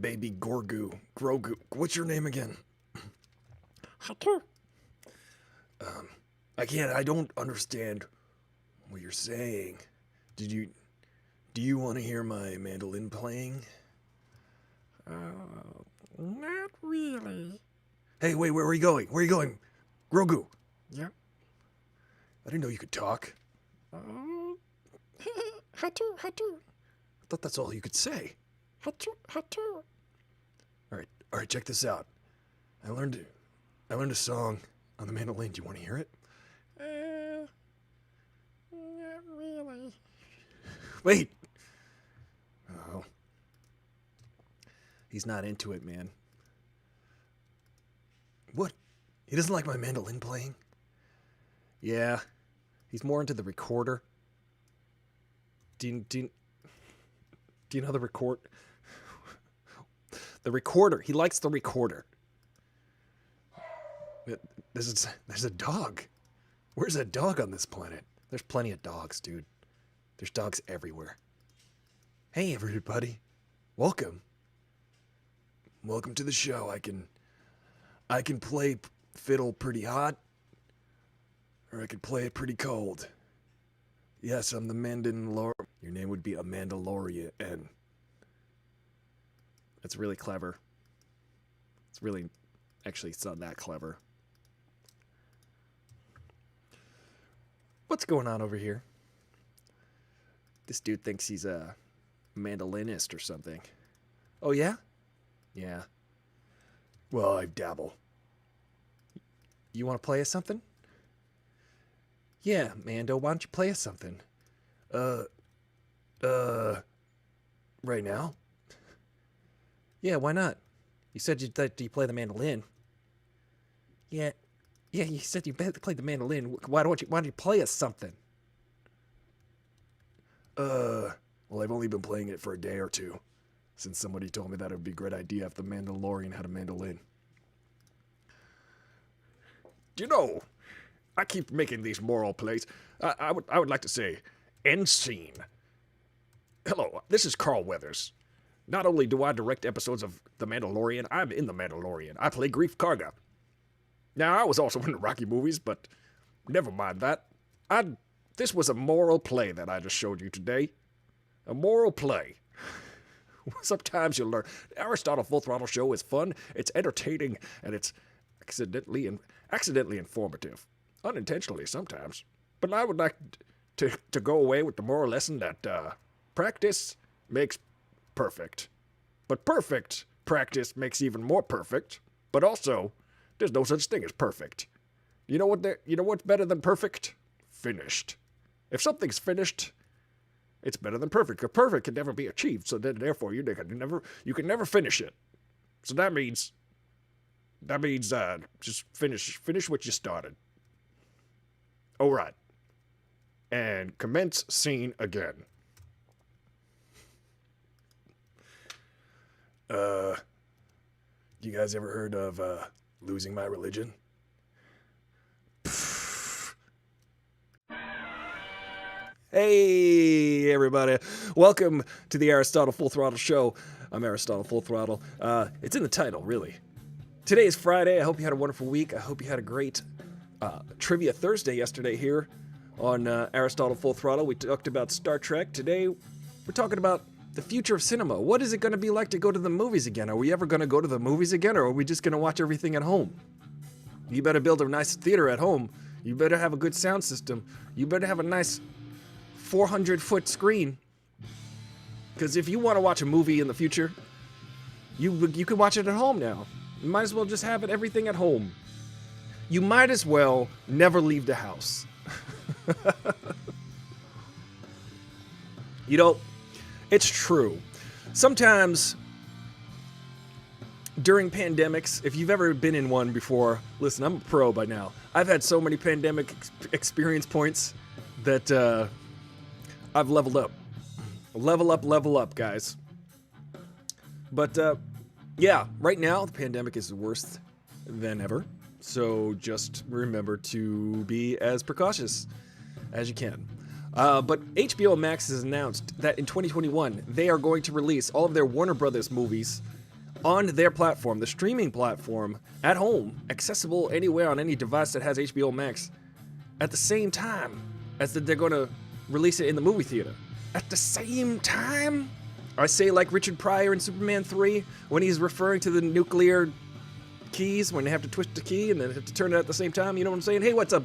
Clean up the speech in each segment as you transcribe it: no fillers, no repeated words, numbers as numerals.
baby Grogu. What's your name again? Haku. I don't understand what you're saying. Do you want to hear my mandolin playing? Not really. Hey, wait, where are you going? Where are you going? Grogu. Yeah. I didn't know you could talk. Hatu. I thought that's all you could say. Hatu. All right, check this out. I learned a song on the mandolin. Do you want to hear it? Not really. Wait. Oh. He's not into it, man. What? He doesn't like my mandolin playing? Yeah. He's more into the recorder. Do you know the record? The recorder. He likes the recorder. There's a dog. Where's a dog on this planet? There's plenty of dogs, dude. There's dogs everywhere. Hey, everybody. Welcome. Welcome to the show. I can play fiddle pretty hot, or I could play it pretty cold. Yes, I'm the Mandalorian. Your name would be a Mandalorian. That's really clever. Actually, it's not that clever. What's going on over here? This dude thinks he's a mandolinist or something. Oh, yeah? Yeah. Well, I dabble. You want to play us something? Yeah, Mando, why don't you play us something? Right now? Yeah, why not? You said you play the mandolin. Yeah, you said you play the mandolin. Why don't you play us something? Well, I've only been playing it for a day or two, since somebody told me that it would be a great idea if the Mandalorian had a mandolin. You know, I keep making these moral plays. I would like to say, end scene. Hello, this is Carl Weathers. Not only do I direct episodes of The Mandalorian, I'm in The Mandalorian. I play Grief Karga. Now, I was also in the Rocky movies, but never mind that. This was a moral play that I just showed you today. A moral play. Sometimes you'll learn. The Aristotle Full Throttle Show is fun, it's entertaining, and it's accidentally informative. Unintentionally sometimes. But I would like to go away with the moral lesson that practice makes perfect. But perfect practice makes even more perfect. But also, there's no such thing as perfect. You know what's better than perfect? Finished. If something's finished, it's better than perfect. Because perfect can never be achieved, so then therefore you can never finish it. So that means just finish what you started. All right. And commence scene again. You guys ever heard of losing my religion? Hey, everybody. Welcome to the Aristotle Full Throttle Show. I'm Aristotle Full Throttle. It's in the title, really. Today is Friday. I hope you had a wonderful week. I hope you had a great Trivia Thursday yesterday here on Aristotle Full Throttle. We talked about Star Trek. Today, we're talking about the future of cinema. What is it going to be like to go to the movies again? Are we ever going to go to the movies again, or are we just going to watch everything at home? You better build a nice theater at home. You better have a good sound system. You better have a nice 400-foot screen. Because if you want to watch a movie in the future, you can watch it at home now. You might as well just have everything at home. You might as well never leave the house. You know, it's true. Sometimes during pandemics, if you've ever been in one before, listen, I'm a pro by now. I've had so many pandemic experience points that I've leveled up. Level up, guys. But yeah, right now the pandemic is worse than ever. So just remember to be as precautious as you can. But HBO Max has announced that in 2021, they are going to release all of their Warner Brothers movies on their platform, the streaming platform, at home, accessible anywhere on any device that has HBO Max, at the same time as that they're going to release it in the movie theater. At the same time? I say like Richard Pryor in Superman 3 when he's referring to the nuclear keys, when they have to twist the key and then have to turn it at the same time. You know what I'm saying? Hey, what's up,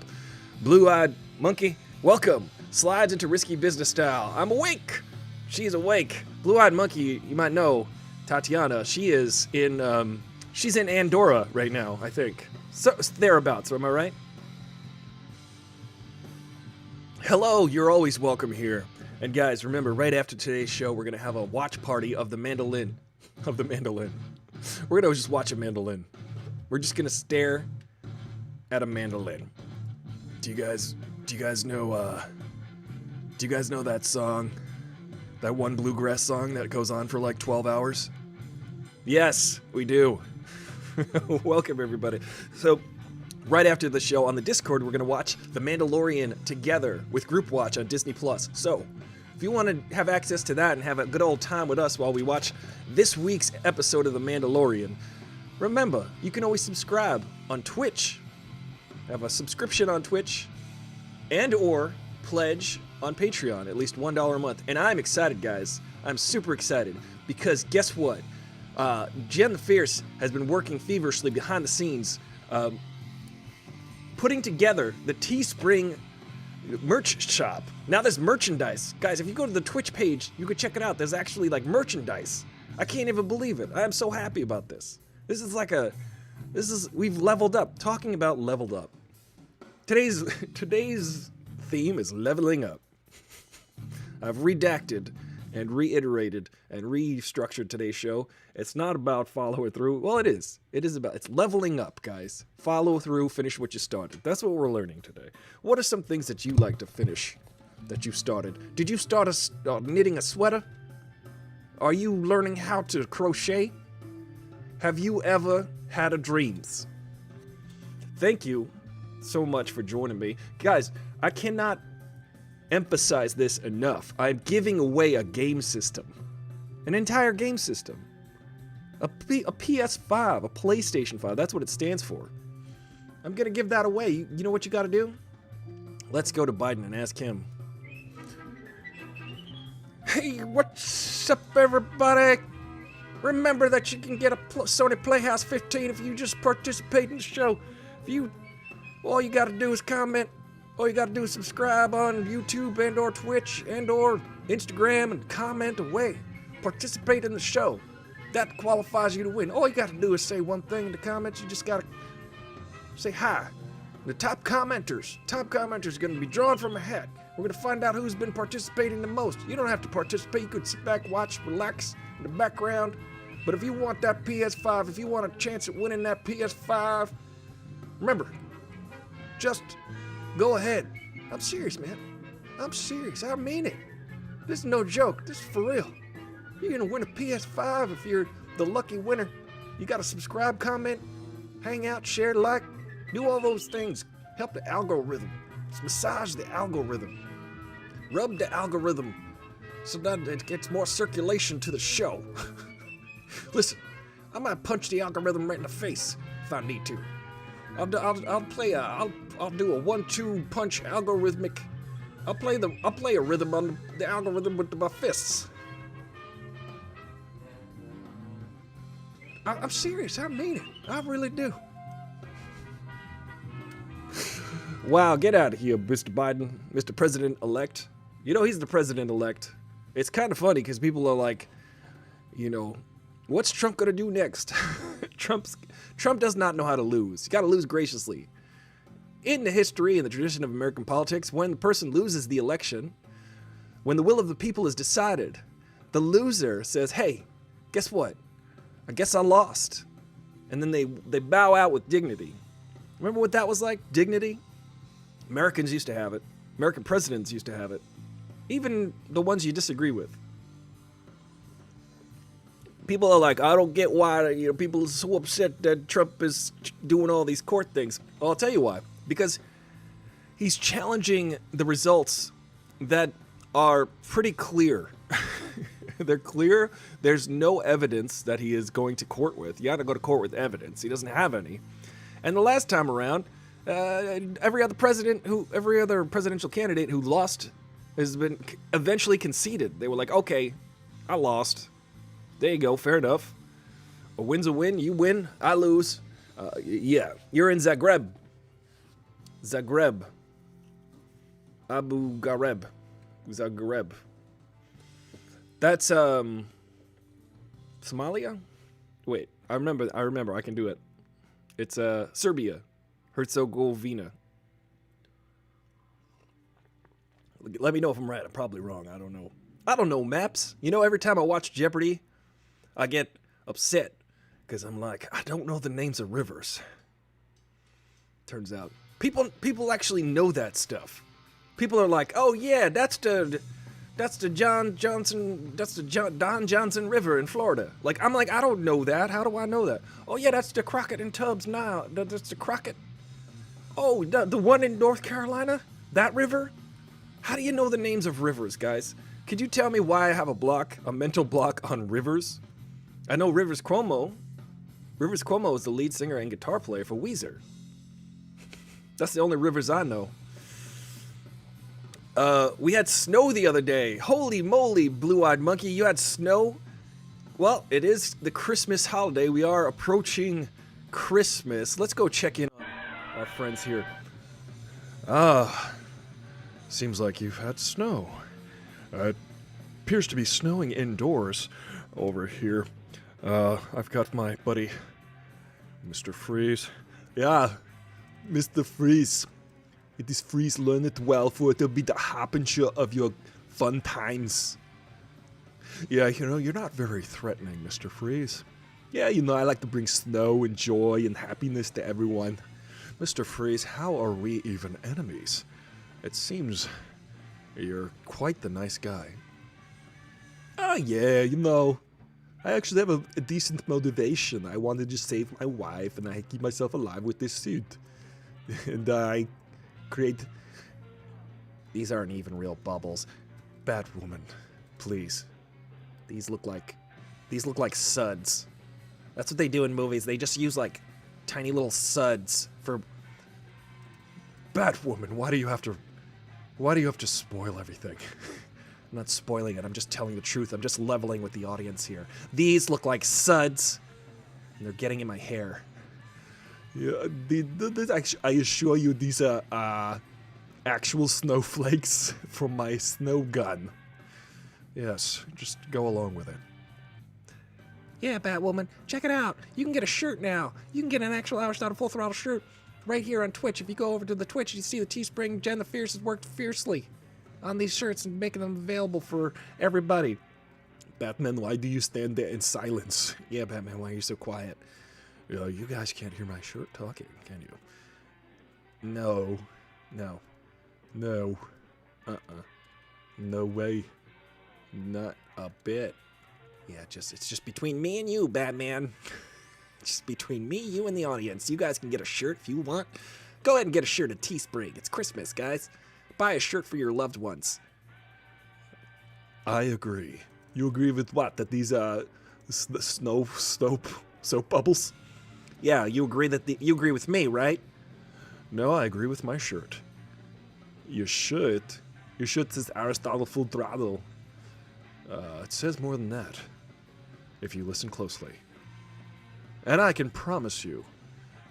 blue-eyed monkey? Welcome. Slides into risky business style. I'm awake. She's awake. Blue-eyed monkey, you might know, Tatiana, she's in Andorra right now, I think. So thereabouts, am I right? Hello, you're always welcome here. And guys, remember, right after today's show, we're gonna have a watch party of the mandolin. We're gonna just watch a mandolin. We're just gonna stare at a mandolin. Do you guys know that song? That one bluegrass song that goes on for like 12 hours? Yes, we do. Welcome, everybody. So, right after the show on the Discord, we're going to watch The Mandalorian together with Group Watch on Disney+. So, if you want to have access to that and have a good old time with us while we watch this week's episode of The Mandalorian, remember, you can always subscribe on Twitch. Have a subscription on Twitch and or pledge on Patreon, at least $1 a month. And I'm excited, guys. I'm super excited because guess what? Jen the Fierce has been working feverishly behind the scenes, putting together the Teespring merch shop. Now there's merchandise. Guys, if you go to the Twitch page, you can check it out. There's actually like merchandise. I can't even believe it. I am so happy about this. We've leveled up. Talking about leveled up. Today's theme is leveling up. I've redacted and reiterated and restructured today's show. It's not about follow through. Well, it is. It's leveling up, guys. Follow through, finish what you started. That's what we're learning today. What are some things that you like to finish that you started? Did you start knitting a sweater? Are you learning how to crochet? Have you ever had a dreams? Thank you so much for joining me. Guys, I cannot emphasize this enough. I'm giving away a game system. An entire game system. A PS5, a PlayStation 5, that's what it stands for. I'm gonna give that away. You know what you gotta do? Let's go to Biden and ask him. Hey, what's up, everybody? Remember that you can get a Sony Playhouse 15 if you just participate in the show. All you gotta do is comment. All you gotta do is subscribe on YouTube and or Twitch and or Instagram and comment away. Participate in the show. That qualifies you to win. All you gotta do is say one thing in the comments. You just gotta say hi. The top commenters are gonna be drawn from a hat. We're gonna find out who's been participating the most. You don't have to participate. You could sit back, watch, relax in the background. But if you want that PS5, if you want a chance at winning that PS5, remember, just go ahead. I'm serious, man. I'm serious. I mean it. This is no joke. This is for real. You're gonna win a PS5 if you're the lucky winner. You gotta subscribe, comment, hang out, share, like, do all those things. Help the algorithm. Just massage the algorithm. Rub the algorithm so that it gets more circulation to the show. Listen, I might punch the algorithm right in the face if I need to. I'll do a 1-2 punch algorithmic. I'll play a rhythm on the algorithm with my fists. I'm serious. I mean it. I really do. Wow, get out of here, Mr. Biden, Mr. President-elect. You know, he's the president-elect. It's kind of funny because people are like, you know, what's Trump gonna do next? Trump does not know how to lose. You gotta lose graciously. In the history and the tradition of American politics, when the person loses the election, when the will of the people is decided, the loser says, hey, guess what? I guess I lost. And then they bow out with dignity. Remember what that was like? Dignity? Americans used to have it. American presidents used to have it. Even the ones you disagree with. People are like, I don't get why, people are so upset that Trump is doing all these court things. Well, I'll tell you why. Because he's challenging the results that are pretty clear. They're clear. There's no evidence that he is going to court with. You got to go to court with evidence. He doesn't have any. And the last time around, every other presidential candidate who lost has been eventually conceded. They were like, okay, I lost. There you go. Fair enough. A win's a win. You win. I lose. Yeah. You're in Zagreb. Zagreb. Abu Ghraib. Zagreb. That's Somalia? Wait, I remember. I can do it. It's Serbia. Herzegovina. Let me know if I'm right. I'm probably wrong. I don't know. I don't know maps. You know, every time I watch Jeopardy, I get upset because I'm like, I don't know the names of rivers. Turns out people actually know that stuff. People are like, "Oh yeah, that's the Don Johnson River in Florida." Like, I'm like, I don't know that. How do I know that? Oh yeah, that's the Crockett and Tubbs now. That's the Crockett. Oh, the one in North Carolina? That river? How do you know the names of rivers, guys? Could you tell me why I have a mental block on rivers? I know Rivers Cuomo. Rivers Cuomo is the lead singer and guitar player for Weezer. That's the only rivers I know. We had snow the other day. Holy moly, blue-eyed monkey, you had snow? Well, it is the Christmas holiday. We are approaching Christmas. Let's go check in on our friends here. Seems like you've had snow. It appears to be snowing indoors over here. I've got my buddy, Mr. Freeze. Yeah, Mr. Freeze. It is Freeze, learn it well, for it will be the harbinger of your fun times. Yeah, you know, you're not very threatening, Mr. Freeze. Yeah, you know, I like to bring snow and joy and happiness to everyone. Mr. Freeze, how are we even enemies? It seems you're quite the nice guy. Oh, yeah, you know, I actually have a decent motivation. I wanted to save my wife, and I keep myself alive with this suit. And I create... These aren't even real bubbles. Batwoman, please. These look like suds. That's what they do in movies. They just use like tiny little suds for... Batwoman, why do you have to spoil everything? I'm not spoiling it. I'm just telling the truth. I'm just leveling with the audience here. These look like suds, and they're getting in my hair. Yeah, I assure you, these are actual snowflakes from my snow gun. Yes, just go along with it. Yeah, Batwoman, check it out. You can get a shirt now. You can get an actual Aristotle Full Throttle shirt right here on Twitch. If you go over to the Twitch, you see the Teespring. Jen the Fierce has worked fiercely on these shirts and making them available for everybody. Batman, why do you stand there in silence? Yeah, Batman, why are you so quiet? You guys can't hear my shirt talking, can you? No. No. No. No way. Not a bit. Yeah, it's just between me and you, Batman. Just between me, you, and the audience. You guys can get a shirt if you want. Go ahead and get a shirt at Teespring. It's Christmas, guys. Buy a shirt for your loved ones. I agree. You agree with what? That these are soap bubbles? Yeah, you agree with me, right? No, I agree with my shirt. Your shirt says Aristotle Full Throttle. It says more than that, if you listen closely. And I can promise you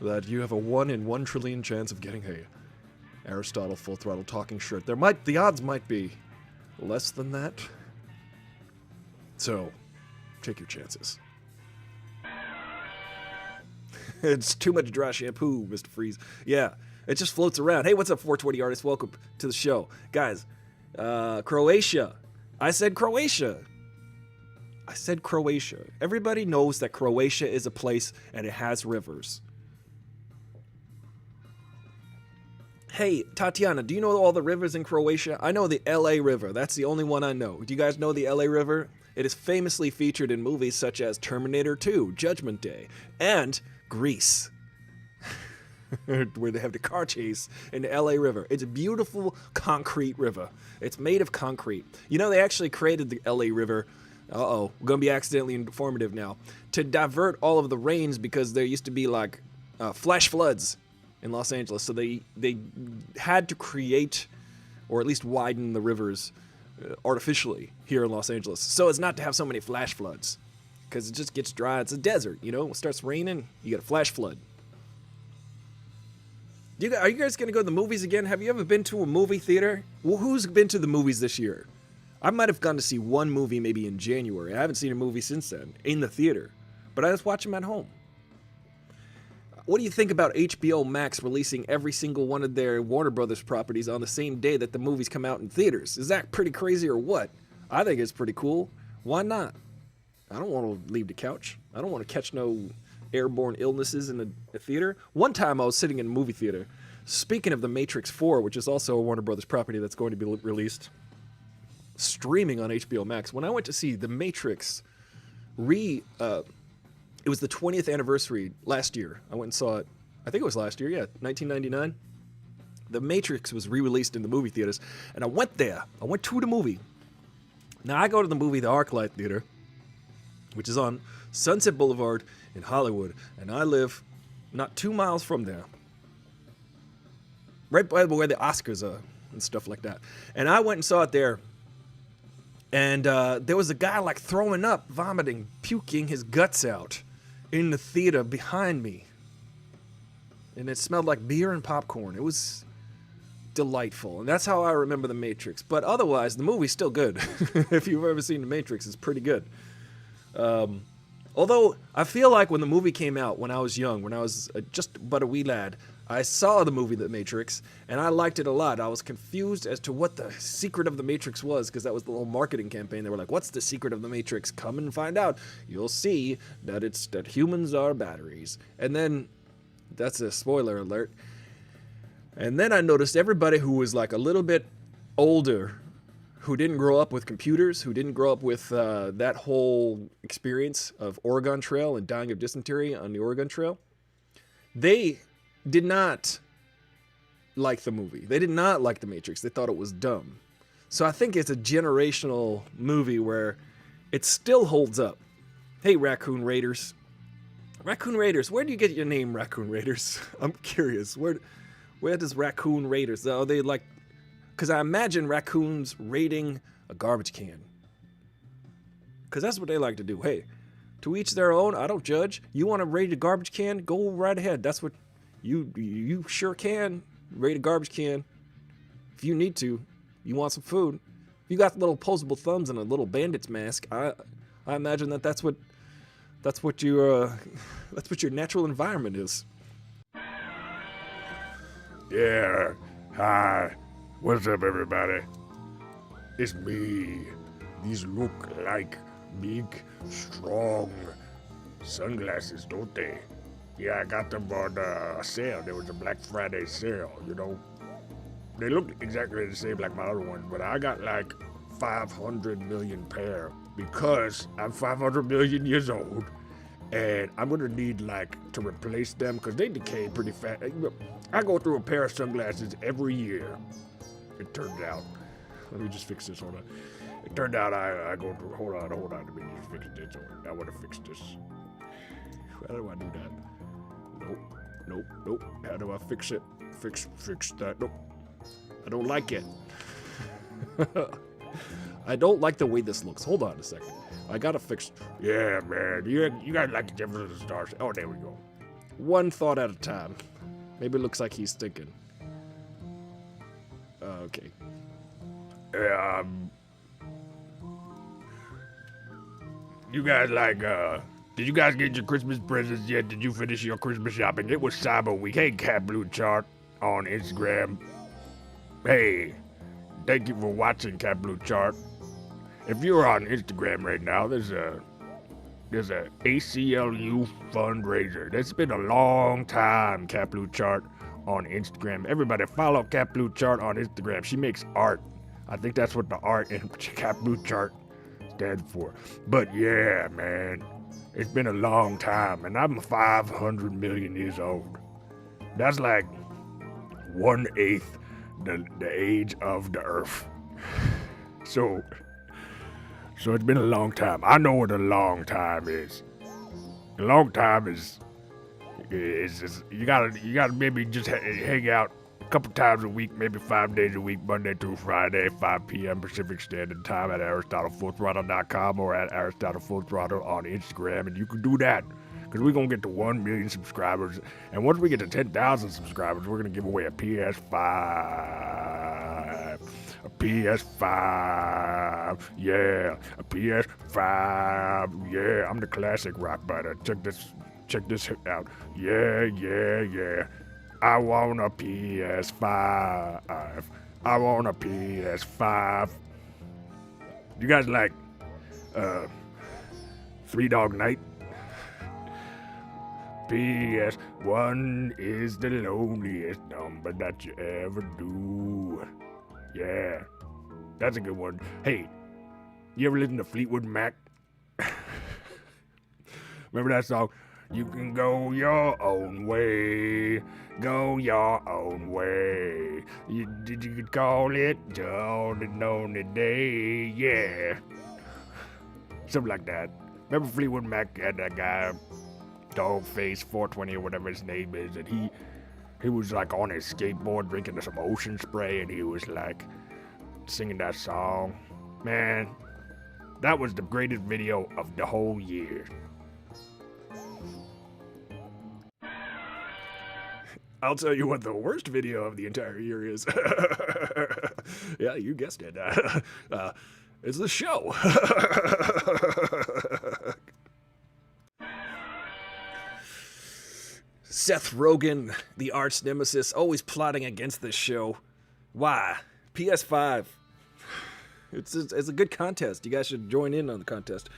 that you have a 1 in 1 trillion chance of getting a Aristotle Full Throttle talking shirt. The odds might be less than that. So, take your chances. It's too much dry shampoo, Mr. Freeze. Yeah, it just floats around. Hey, what's up, 420 artists? Welcome to the show. Guys, Croatia. I said Croatia. Everybody knows that Croatia is a place and it has rivers. Hey, Tatiana, do you know all the rivers in Croatia? I know the LA River. That's the only one I know. Do you guys know the LA River? It is famously featured in movies such as Terminator 2, Judgment Day, and Grease, where they have the car chase in the LA River. It's a beautiful concrete river. It's made of concrete. You know, they actually created the LA River Uh-oh, we're gonna be accidentally informative now. To divert all of the rains, because there used to be like flash floods in Los Angeles, so they had to create, or at least widen the rivers artificially here in Los Angeles, so as not to have so many flash floods, because it just gets dry. It's a desert, you know. It starts raining, you get a flash flood. Are you guys gonna go to the movies again? Have you ever been to a movie theater? Well, who's been to the movies this year? I might have gone to see one movie maybe in January. I haven't seen a movie since then in the theater, but I just watch them at home. What do you think about HBO Max releasing every single one of their Warner Brothers properties on the same day that the movies come out in theaters? Is that pretty crazy or what? I think it's pretty cool. Why not? I don't want to leave the couch. I don't want to catch no airborne illnesses in a theater. One time I was sitting in a movie theater, speaking of The Matrix 4, which is also a Warner Brothers property that's going to be released, streaming on HBO Max. When I went to see The Matrix it was the 20th anniversary last year. I went and saw it. I think it was last year, yeah, 1999. The Matrix was re-released in the movie theaters, and I went there. I went to the movie. Now, I go to the movie, the ArcLight Theater, which is on Sunset Boulevard in Hollywood, and I live not 2 miles from there. Right by where the Oscars are and stuff like that. And I went and saw it there. And there was a guy like throwing up, vomiting, puking his guts out in the theater behind me. And it smelled like beer and popcorn. It was delightful. And that's how I remember The Matrix. But otherwise, the movie's still good. If you've ever seen The Matrix, it's pretty good. Although, I feel like when the movie came out, when I was young, when I was just but a wee lad, I saw the movie The Matrix, and I liked it a lot. I was confused as to what the secret of The Matrix was, because that was the little marketing campaign. They were like, what's the secret of The Matrix? Come and find out. You'll see that humans are batteries. And then, that's a spoiler alert. And then I noticed everybody who was like a little bit older, who didn't grow up with computers, who didn't grow up with that whole experience of Oregon Trail and dying of dysentery on the Oregon Trail, they did not like the movie. They did not like The Matrix. They thought it was dumb. So I think it's a generational movie where it still holds up. Hey, Raccoon Raiders. Raccoon Raiders, where do you get your name, Raccoon Raiders? I'm curious. Where does Raccoon Raiders? Are they like... Because I imagine raccoons raiding a garbage can. Because that's what they like to do. Hey, to each their own. I don't judge. You want to raid a garbage can? Go right ahead. That's what... You sure can raid a garbage can if you need to. You want some food. If you got little opposable thumbs and a little bandit's mask, I imagine that's what your natural environment is. Yeah, hi. What's up, everybody? It's me. These look like big, strong sunglasses, don't they? Yeah, I got them on a sale. There was a Black Friday sale, you know. They look exactly the same like my other ones, but I got like 500 million pair because I'm 500 million years old, and I'm gonna need like to replace them because they decay pretty fast. I go through a pair of sunglasses every year. It turned out. Let me just fix this. Hold on. It turned out I go through. Hold on. Let me just fix this. I want to fix this. How do I do that? Nope. How do I fix it? Fix that. Nope. I don't like it. I don't like the way this looks. Hold on a second. I gotta fix. Yeah, man. You guys like the difference of the stars. Oh, there we go. One thought at a time. Maybe it looks like he's thinking. Okay. You guys like, did you guys get your Christmas presents yet? Did you finish your Christmas shopping? It was Cyber Week. Hey, Cat Blue Chart on Instagram. Hey, thank you for watching Cat Blue Chart. If you're on Instagram right now, there's a ACLU fundraiser. That's been a long time, Cat Blue Chart on Instagram. Everybody follow Cat Blue Chart on Instagram. She makes art. I think that's what the art in Cat Blue Chart stands for. But yeah, man, it's been a long time, and I'm 500 million years old. That's like 1/8 the age of the Earth. So So it's been a long time. I know what a long time is. A long time is you gotta maybe just hang out a couple times a week, maybe 5 days a week, Monday through Friday, 5 p.m. Pacific Standard Time at AristotleFullThrottle.com or at AristotleFullThrottle on Instagram, and you can do that. Because we're going to get to 1 million subscribers. And once we get to 10,000 subscribers, we're going to give away a PS5. A PS5. Yeah. A PS5. Yeah. I'm the classic rock biter. Check this out. Yeah. I want a PS5. I want a PS5. You guys like Three Dog Night? PS1 is the loneliest number that you ever do. Yeah, that's a good one. Hey, you ever listen to Fleetwood Mac? Remember that song? You can go your own way, go your own way. You could call it on and on a day, yeah. Something like that. Remember Fleetwood Mac had that guy, Dogface 420 or whatever his name is, and he was like on his skateboard drinking some ocean spray, and he was like singing that song. Man, that was the greatest video of the whole year. I'll tell you what the worst video of the entire year is. Yeah, you guessed it. It's the show. Seth Rogen, the arch nemesis, always plotting against this show. Why? PS5. It's a good contest. You guys should join in on the contest.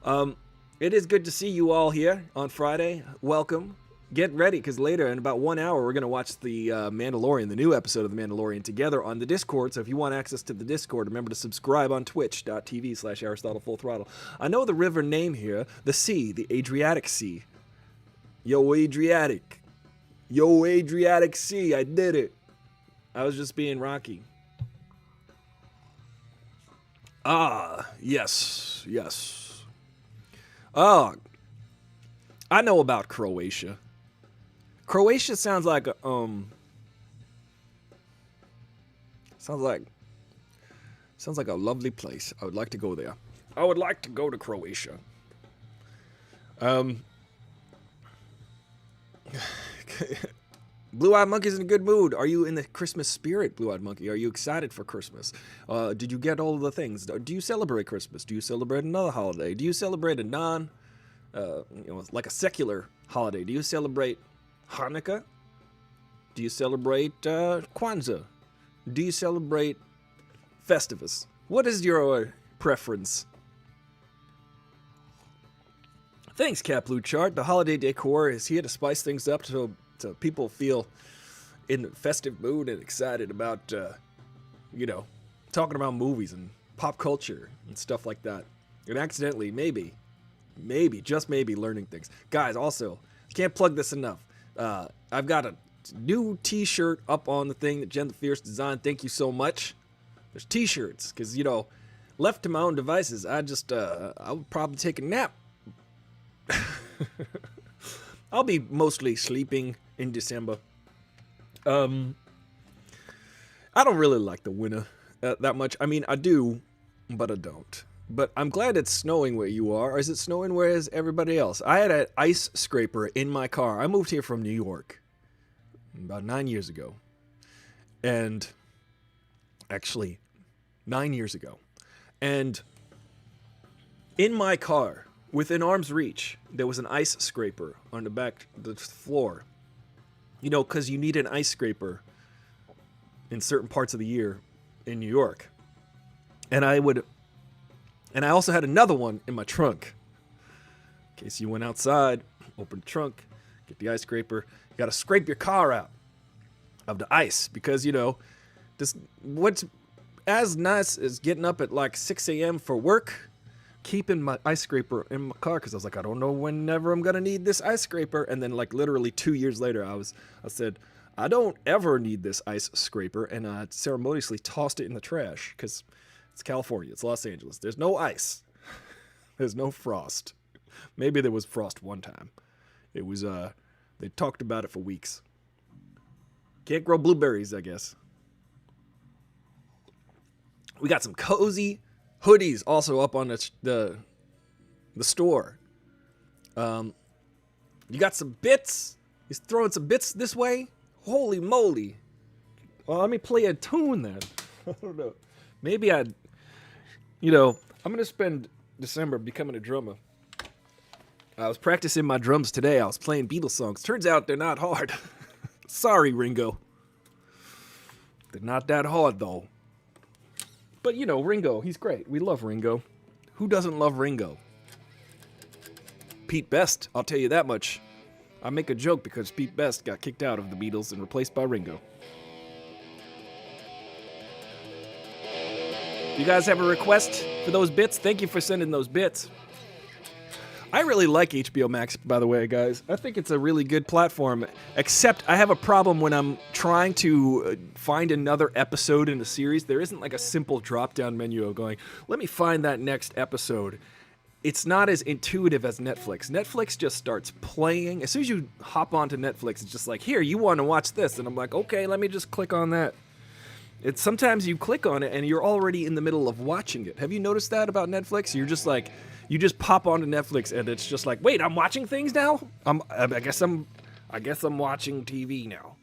It is good to see you all here on Friday. Welcome. Get ready, because later, in about 1 hour, we're going to watch the Mandalorian, the new episode of The Mandalorian, together on the Discord. So if you want access to the Discord, remember to subscribe on twitch.tv/AristotleFullThrottle. I know the river name here, the sea, the Adriatic Sea. Yo, Adriatic. Yo, Adriatic Sea, I did it. I was just being Rocky. Ah, yes. I know about Croatia. Croatia sounds like a, sounds like a lovely place. I would like to go there. I would like to go to Croatia. Blue-Eyed Monkey's in a good mood. Are you in the Christmas spirit, Blue-Eyed Monkey? Are you excited for Christmas? Did you get all of the things? Do you celebrate Christmas? Do you celebrate another holiday? Do you celebrate a like a secular holiday? Do you celebrate Hanukkah? Do you celebrate Kwanzaa? Do you celebrate Festivus? What is your preference? Thanks, Cat Blue Chart. The holiday decor is here to spice things up so people feel in the festive mood and excited about, talking about movies and pop culture and stuff like that. And accidentally, maybe, just maybe, learning things. Guys, also, can't plug this enough. I've got a new t-shirt up on the thing that Jen the Fierce designed. Thank you so much. There's t-shirts, because, left to my own devices, I would probably take a nap. I'll be mostly sleeping in December. I don't really like the winter that much. I mean, I do, but I don't. But I'm glad it's snowing where you are. Is it snowing where is everybody else? I had an ice scraper in my car. I moved here from New York about 9 years ago. And actually, 9 years ago. And in my car, within arm's reach, there was an ice scraper on the back of the floor. Because you need an ice scraper in certain parts of the year in New York. And I also had another one in my trunk. In case you went outside, open the trunk, get the ice scraper. You got to scrape your car out of the ice because, what's as nice as getting up at like 6 a.m. for work, keeping my ice scraper in my car because I was like, I don't know whenever I'm going to need this ice scraper. And then like literally 2 years later, I said, I don't ever need this ice scraper. And I ceremoniously tossed it in the trash because It's California. It's Los Angeles. There's no ice. There's no frost. Maybe there was frost one time. It was, they talked about it for weeks. Can't grow blueberries, I guess. We got some cozy hoodies also up on the store. You got some bits. He's throwing some bits this way. Holy moly. Well, let me play a tune then. I don't know. Maybe I'm going to spend December becoming a drummer. I was practicing my drums today. I was playing Beatles songs. Turns out they're not hard. Sorry, Ringo. They're not that hard, though. But, Ringo, he's great. We love Ringo. Who doesn't love Ringo? Pete Best, I'll tell you that much. I make a joke because Pete Best got kicked out of the Beatles and replaced by Ringo. You guys have a request for those bits? Thank you for sending those bits. I really like HBO Max, by the way, guys. I think it's a really good platform, except I have a problem when I'm trying to find another episode in a series. There isn't like a simple drop-down menu of going, let me find that next episode. It's not as intuitive as Netflix. Netflix just starts playing. As soon as you hop onto Netflix, it's just like, here, you want to watch this. And I'm like, okay, let me just click on that. It's sometimes you click on it and you're already in the middle of watching it. Have you noticed that about Netflix? You're just like, you just pop onto Netflix and it's just like, wait, I'm watching things now? I guess I'm watching TV now.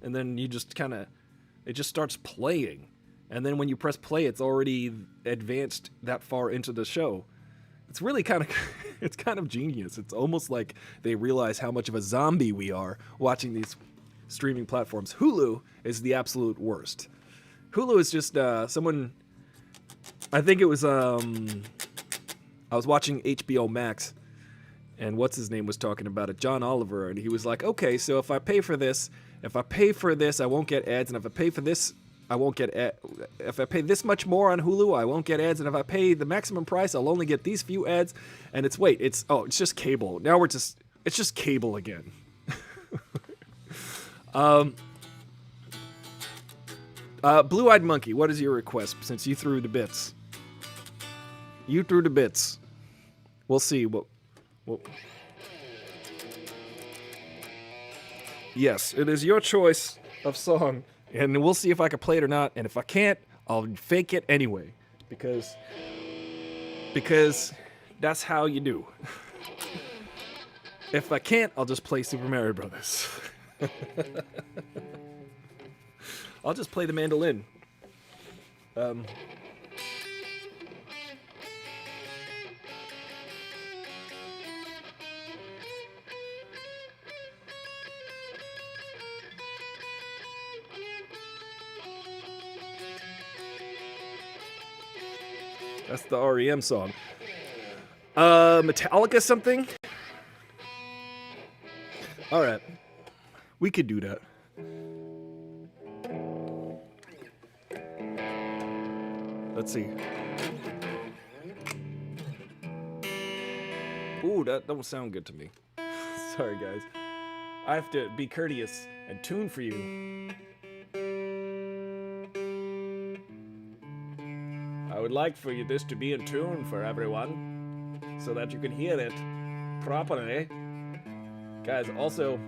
And then you just it just starts playing. And then when you press play, it's already advanced that far into the show. It's really it's kind of genius. It's almost like they realize how much of a zombie we are watching these streaming platforms. Hulu is the absolute worst. Hulu is just someone. I think it was. I was watching HBO Max, and what's his name was talking about it, John Oliver, and he was like, "Okay, so if I pay for this, I won't get ads, and if I pay for this, I won't get if I pay this much more on Hulu, I won't get ads, and if I pay the maximum price, I'll only get these few ads." And it's just cable. Now it's just cable again. Blue-Eyed Monkey, what is your request? Since you threw the bits, We'll see. Yes, it is your choice of song, and we'll see if I can play it or not. And if I can't, I'll fake it anyway, because that's how you do. If I can't, I'll just play Super Mario Brothers. I'll just play the mandolin. That's the REM song. Metallica something? Alright. We could do that. Let's see. Ooh, that don't sound good to me. Sorry, guys. I have to be courteous and tune for you. I would like for this to be in tune for everyone, so that you can hear it properly. Guys, also,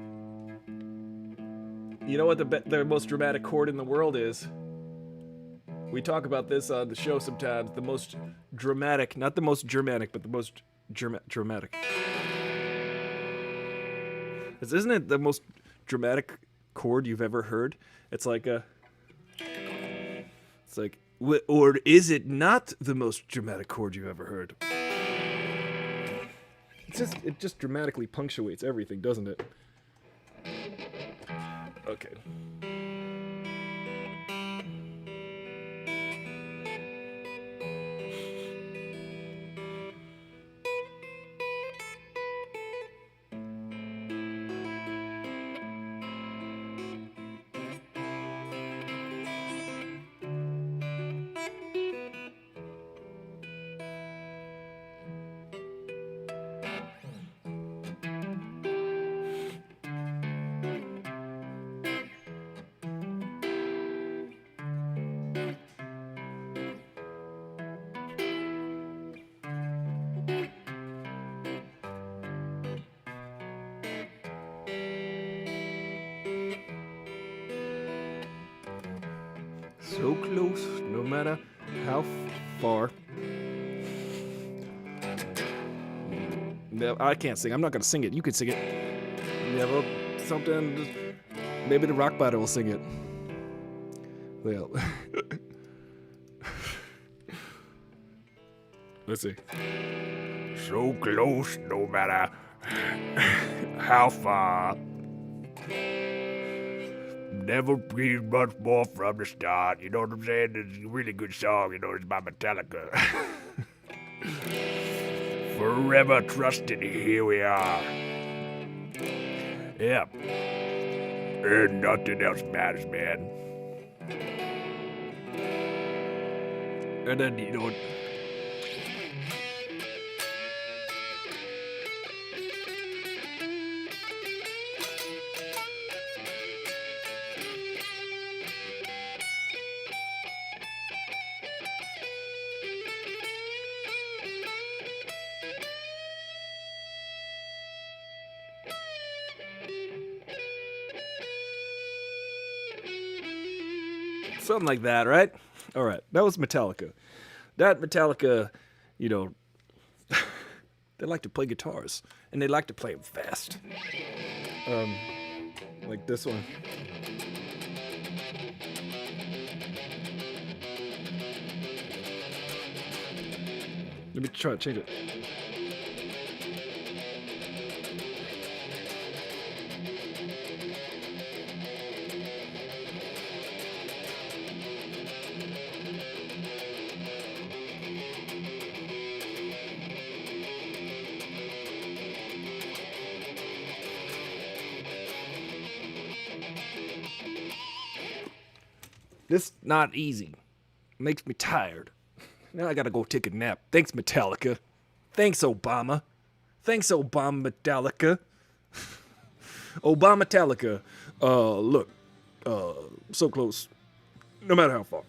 you know what the most dramatic chord in the world is? We talk about this on the show sometimes. The most dramatic, not the most Germanic, but the most dramatic. Isn't it the most dramatic chord you've ever heard? It's like, or is it not the most dramatic chord you've ever heard? It just dramatically punctuates everything, doesn't it? Okay. So close, no matter how far. No, I can't sing. I'm not gonna sing it. You can sing it. Never something. Maybe the rock bottom will sing it. Well, let's see. So close, no matter how far. Never been much more from the start. You know what I'm saying? It's a really good song. You know, it's by Metallica. Forever trusting, here we are. Yeah. And nothing else matters, man. And then, you know, something like that, right? All right, that was Metallica. That Metallica, you know, they like to play guitars, and they like to play them fast. Like this one. Let me try to change it. This not easy. Makes me tired. Now I gotta go take a nap. Thanks, Metallica. Thanks, Obama. Thanks, Obama Metallica. Obama Metallica. Look. So close. No matter how far.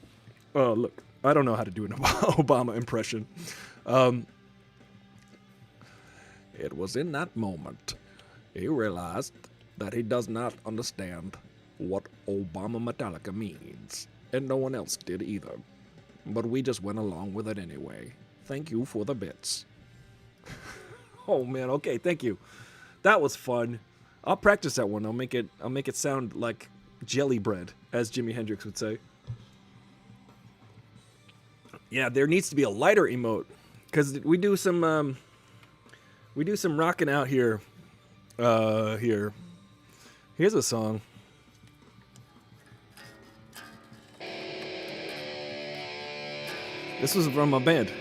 Look. I don't know how to do an Obama impression. It was in that moment he realized that he does not understand what Obama Metallica means, and no one else did either. But we just went along with it anyway. Thank you for the bits. Oh man, okay, thank you. That was fun. I'll practice that one. I'll make it sound like jelly bread, as Jimi Hendrix would say. Yeah, there needs to be a lighter emote, because we do some rocking out here. Here. Here's a song. This was from my band.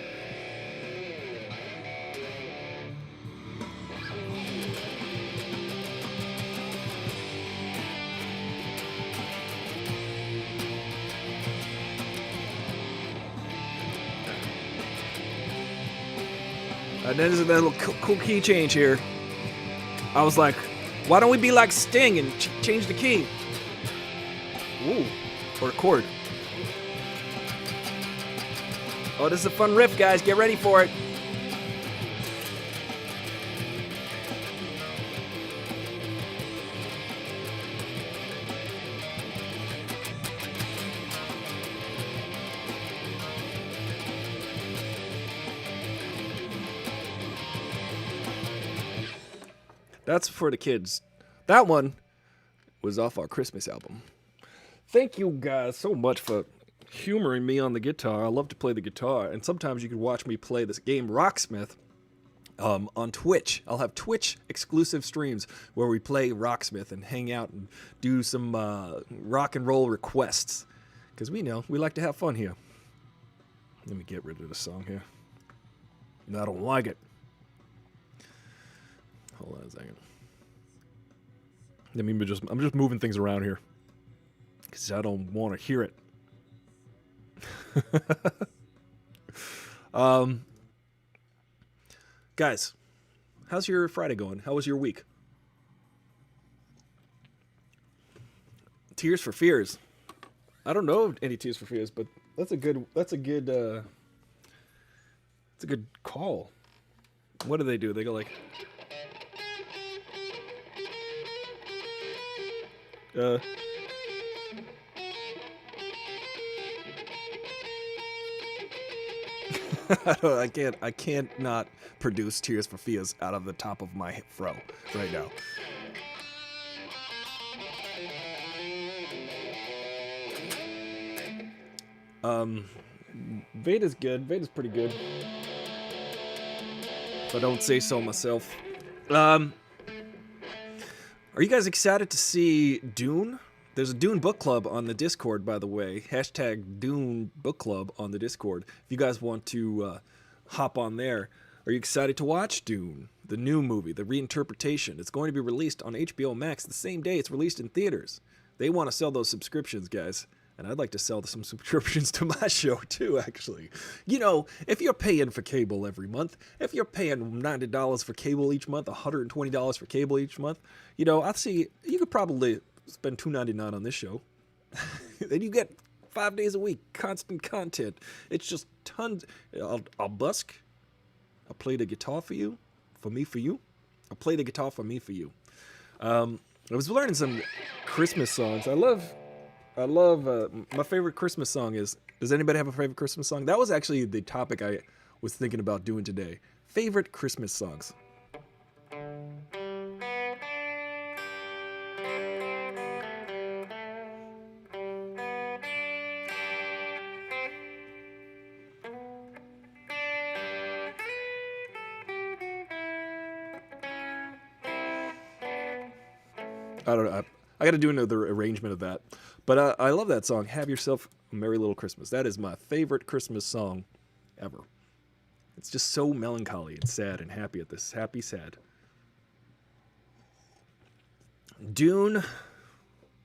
And then there's a little cool key change here. I was like, why don't we be like Sting and change the key? Ooh, or a chord. Oh, this is a fun riff, guys. Get ready for it. That's for the kids. That one was off our Christmas album. Thank you guys so much for humoring me on the guitar. I love to play the guitar, and sometimes you can watch me play this game Rocksmith on Twitch. I'll have Twitch exclusive streams where we play Rocksmith and hang out and do some rock and roll requests, because we like to have fun here. Let me get rid of the song here. I don't like it. Hold on a second. I'm just moving things around here because I don't want to hear it. Guys, how's your Friday going? How was your week? Tears for Fears. I don't know any Tears for Fears, but that's a good call. What do? They go like, I can't not produce Tears for Fears out of the top of my fro right now. Vader's good. Vader's pretty good. If I don't say so myself. Are you guys excited to see Dune? There's a Dune book club on the Discord, by the way. Hashtag Dune book club on the Discord. If you guys want to hop on there. Are you excited to watch Dune? The new movie, the reinterpretation. It's going to be released on HBO Max the same day it's released in theaters. They want to sell those subscriptions, guys. And I'd like to sell some subscriptions to my show too, actually. You know, if you're paying for cable every month, if you're paying $90 for cable each month, $120 for cable each month, you know, I see you could probably spend $2.99 on this show. Then you get 5 days a week, constant content. It's just tons. I'll busk. I'll play the guitar for you, for me, for you. I'll play the guitar for me, for you. I was learning some Christmas songs. I love my favorite Christmas song is, does anybody have a favorite Christmas song? That was actually the topic I was thinking about doing today. Favorite Christmas songs. I don't know. I got to do another arrangement of that. But I love that song, Have Yourself a Merry Little Christmas. That is my favorite Christmas song ever. It's just so melancholy and sad and happy at this. Happy, sad. Dune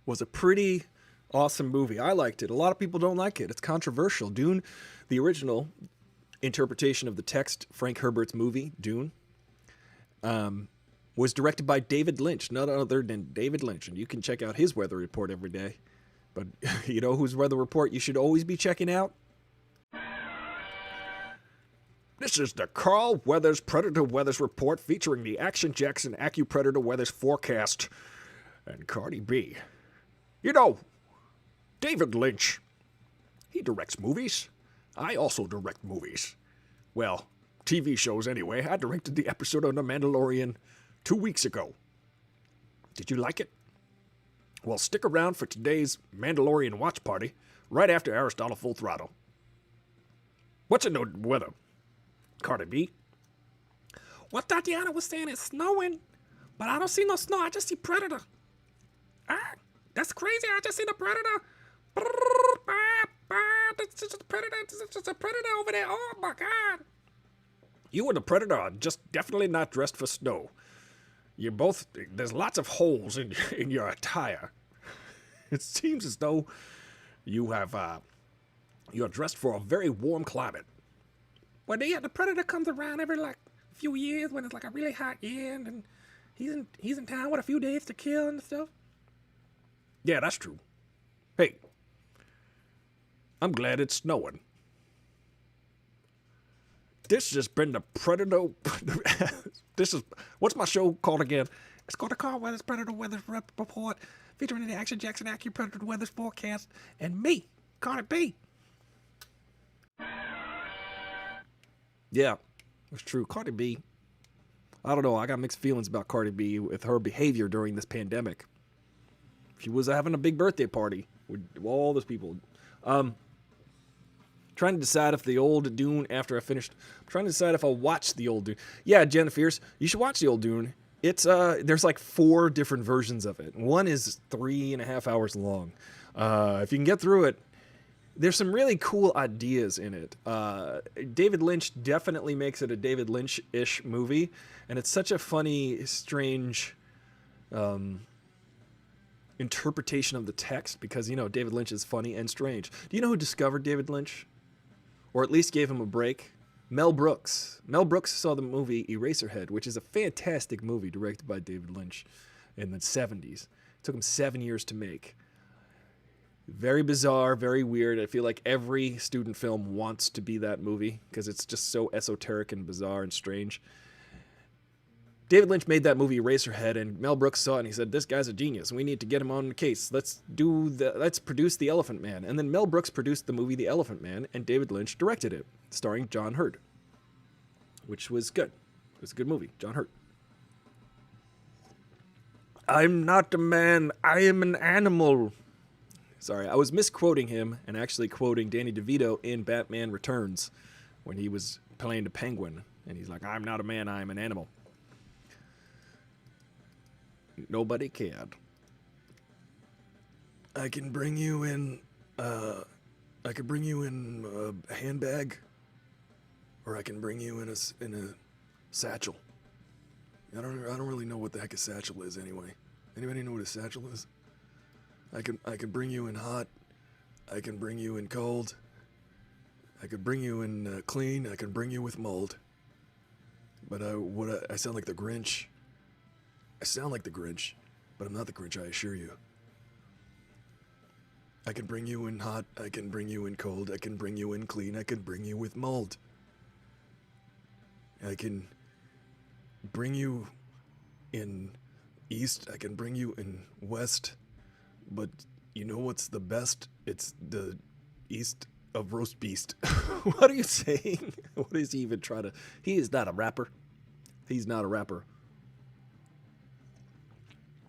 was a pretty awesome movie. I liked it. A lot of people don't like it. It's controversial. Dune, the original interpretation of the text, Frank Herbert's movie, Dune, was directed by David Lynch, none other than David Lynch. And you can check out his weather report every day. But you know whose weather report you should always be checking out? This is the Carl Weathers Predator Weathers Report featuring the Action Jackson AccuPredator Weathers Forecast and Cardi B. You know, David Lynch, he directs movies. I also direct movies. Well, TV shows anyway. I directed the episode of The Mandalorian 2 weeks ago. Did you like it? Well, stick around for today's Mandalorian watch party right after Aristotle Full Throttle. What's in the weather? Cardi B? What Tatiana was saying is snowing, but I don't see no snow. I just see Predator. Ah, that's crazy. I just see the Predator. It's just a Predator. It's just a Predator over there. Oh, my God. You and the Predator are just definitely not dressed for snow. You're both, there's lots of holes in your attire. It seems as though you have, you're dressed for a very warm climate. Well, the Predator comes around every, like, few years when it's, like, a really hot year, and he's in town with a few days to kill and stuff. Yeah, that's true. Hey, I'm glad it's snowing. This has been the Predator. What's my show called again? It's called the Carl Weathers Predator Weathers Report, featuring the Action Jackson AccuPredator Weathers Forecast, and me, Cardi B. Yeah, it's true. Cardi B. I don't know. I got mixed feelings about Cardi B with her behavior during this pandemic. She was having a big birthday party with all those people. Trying to decide if the old Dune, after I finished, I'm trying to decide if I'll watch the old Dune. Yeah, Jen Fierce, you should watch the old Dune. It's there's like 4 different versions of it. One is 3.5 hours long. If you can get through it, there's some really cool ideas in it. David Lynch definitely makes it a David Lynch-ish movie, and it's such a funny, strange interpretation of the text because, you know, David Lynch is funny and strange. Do you know who discovered David Lynch? Or at least gave him a break? Mel Brooks. Mel Brooks saw the movie Eraserhead, which is a fantastic movie directed by David Lynch in the 70s. It took him 7 years to make. Very bizarre, very weird. I feel like every student film wants to be that movie because it's just so esoteric and bizarre and strange. David Lynch made that movie Eraserhead, and Mel Brooks saw it and he said, "This guy's a genius. We need to get him on the case. Let's produce The Elephant Man." And then Mel Brooks produced the movie The Elephant Man, and David Lynch directed it, starring John Hurt, which was good. It was a good movie. John Hurt. I'm not a man. I am an animal. Sorry, I was misquoting him and actually quoting Danny DeVito in Batman Returns when he was playing the Penguin, and he's like, "I'm not a man. I am an animal." Nobody cared. I can bring you in a handbag, or I can bring you in a satchel. I don't really know what the heck a satchel is anyway. Anybody know what a satchel is? I can bring you in hot. I can bring you in cold. I could bring you in clean. I can bring you with mold. But I sound like the Grinch. I sound like the Grinch, but I'm not the Grinch, I assure you. I can bring you in hot, I can bring you in cold, I can bring you in clean, I can bring you with mold. I can bring you in east, I can bring you in west, but you know what's the best? It's the east of roast beast. What are you saying? What is he even trying to... He is not a rapper. He's not a rapper.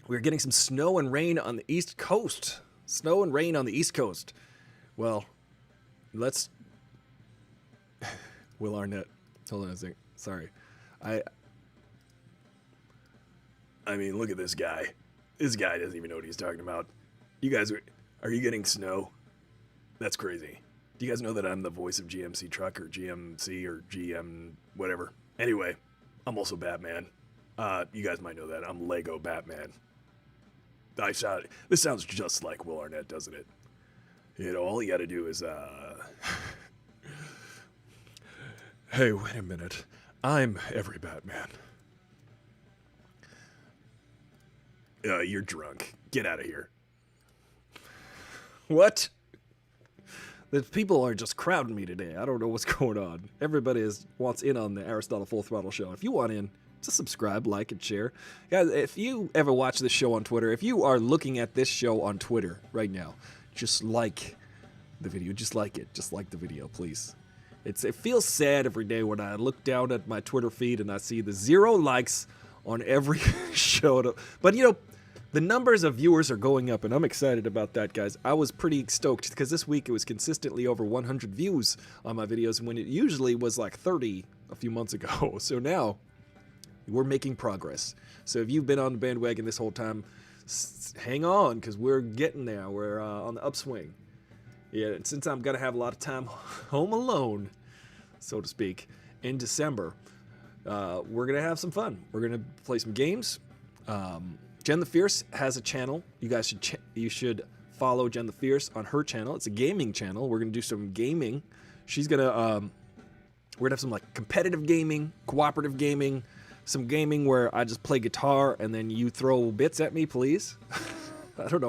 We're getting some snow and rain on the East Coast. Snow and rain on the East Coast. Well, let's... Will Arnett. Hold on a second. Sorry. I mean, look at this guy. This guy doesn't even know what he's talking about. You guys, are you getting snow? That's crazy. Do you guys know that I'm the voice of GMC Truck or GMC or GM whatever? Anyway, I'm also Batman. You guys might know that. I'm Lego Batman. This sounds just like Will Arnett, doesn't it? You know, all you gotta do is, Hey, wait a minute. I'm every Batman. You're drunk. Get out of here. What? The people are just crowding me today. I don't know what's going on. Everybody wants in on the Aristotle Full Throttle show. If you want in, just subscribe, like, and share. Guys, if you ever watch this show on Twitter, if you are looking at this show on Twitter right now, just like the video. Just like it. Just like the video, please. It feels sad every day when I look down at my Twitter feed and I see the 0 likes on every show. But, you know, the numbers of viewers are going up, and I'm excited about that, guys. I was pretty stoked because this week it was consistently over 100 views on my videos when it usually was like 30 a few months ago. So now we're making progress. So if you've been on the bandwagon this whole time, hang on, because we're getting there. We're on the upswing. Yeah, and since I'm going to have a lot of time home alone, so to speak, in December, we're going to have some fun. We're going to play some games. Jen the Fierce has a channel. You guys should follow Jen the Fierce on her channel. It's a gaming channel. We're going to do some gaming. She's going to... we're going to have some like competitive gaming, cooperative gaming, some gaming where I just play guitar and then you throw bits at me, please. I don't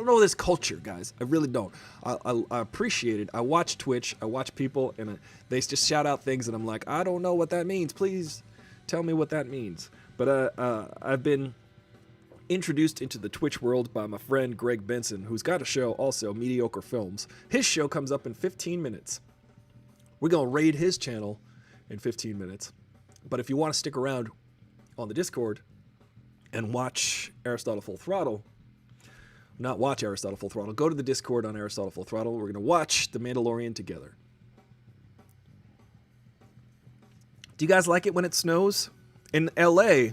know this culture, guys. I really don't. I appreciate it. I watch Twitch. I watch people, and they just shout out things, and I'm like, I don't know what that means. Please tell me what that means. But I've been introduced into the Twitch world by my friend Greg Benson, who's got a show also, Mediocre Films. His show comes up in 15 minutes. We're going to raid his channel in 15 minutes. But if you want to stick around on the Discord and watch Aristotle Full Throttle, not watch Aristotle Full Throttle, go to the Discord on Aristotle Full Throttle. We're going to watch The Mandalorian together. Do you guys like it when it snows? In LA,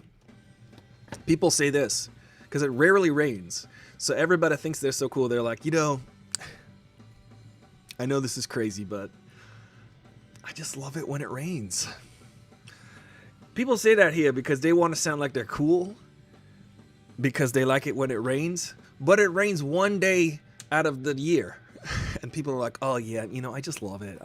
people say this, because it rarely rains. So everybody thinks they're so cool. They're like, you know, I know this is crazy, but I just love it when it rains. People say that here because they want to sound like they're cool, because they like it when it rains. But it rains one day out of the year. And people are like, oh yeah, you know, I just love it.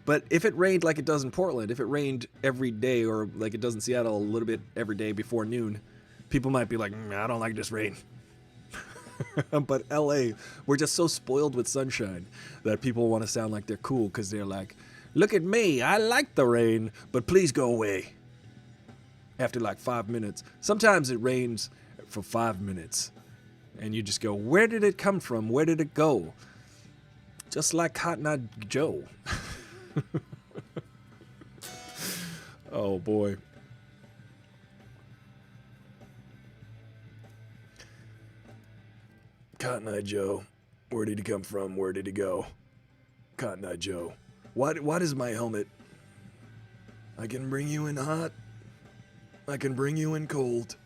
But if it rained like it does in Portland, if it rained every day, or like it does in Seattle a little bit every day before noon, people might be like, I don't like this rain. But LA, we're just so spoiled with sunshine that people want to sound like they're cool because they're like, look at me, I like the rain, but please go away. after like 5 minutes. Sometimes it rains for 5 minutes. And you just go, where did it come from? Where did it go? Just like Cotton Eye Joe. Oh, boy. Cotton Eye Joe. Where did he come from? Where did he go? Cotton Eye Joe. Why does my helmet? I can bring you in hot. I can bring you in cold.